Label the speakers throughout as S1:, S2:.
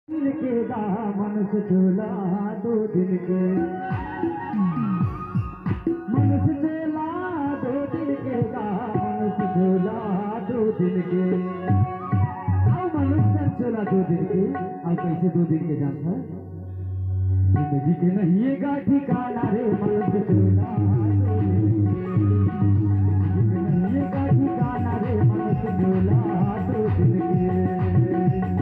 S1: दिल के दामन से झूला दो दिल के मन से झूला दो दिल के दामन से झूला दो दिल के आओ मनुष्य झूला दो दिल के आओ कैसे दो दिल के जानता जिंदगी के नहीं ये गा ठिकाना रे मनुष्य झूला दो दिल के नहीं ये गा ठिकाना रे मनुष्य झूला दो दिल के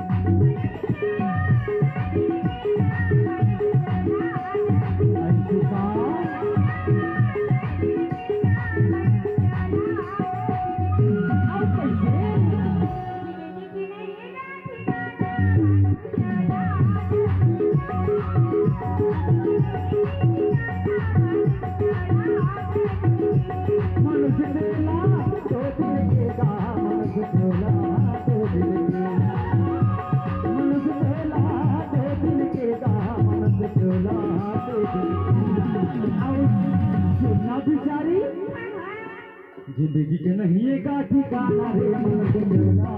S1: जिंदगी के नहीं है का ठिकाना रे मन से झूला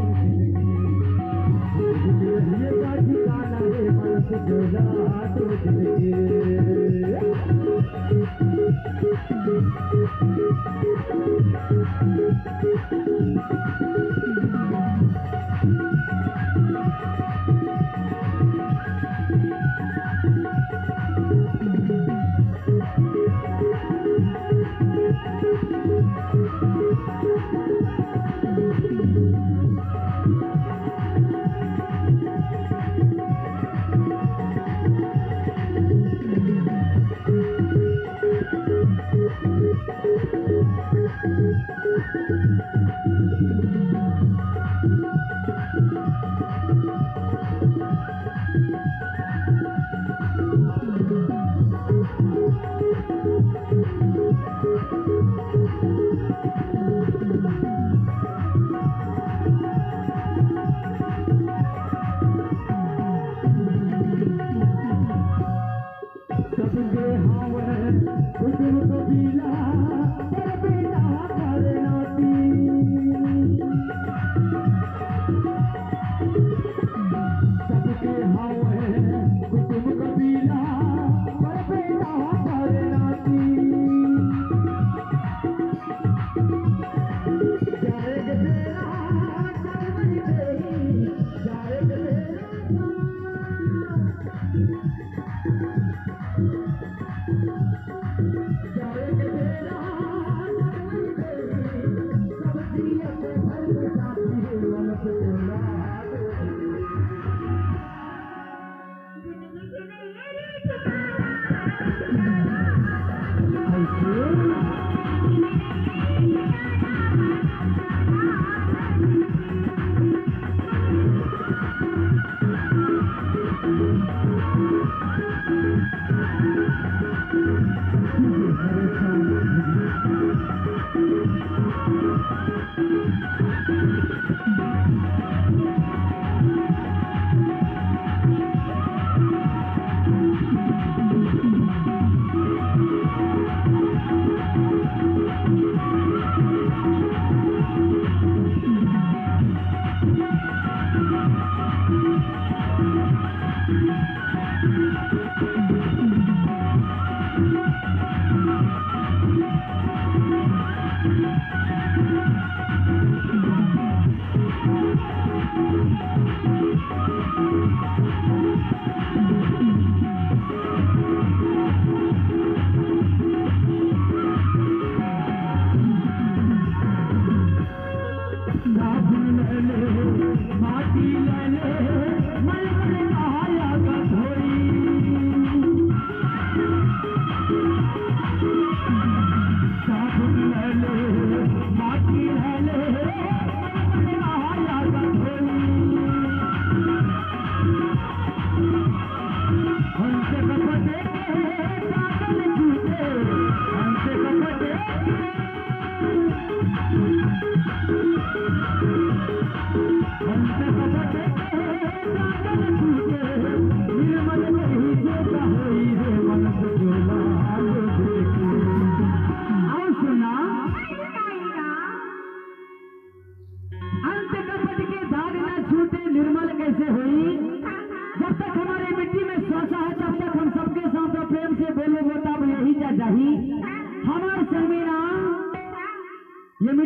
S1: दो दिल के जिंदगी के नहीं है का ठिकाना रे मन से झूला दो दिल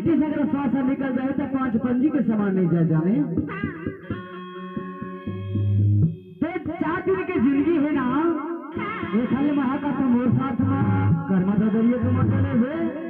S1: मिट्टी से अगर श्वास निकल जाए तो 5 पंजी के समान नहीं जाए जाने। तो 4 दिन की जिंदगी है ना, ये खाली महा का तो मोर साथ में कर्मा दरिया को मतलब है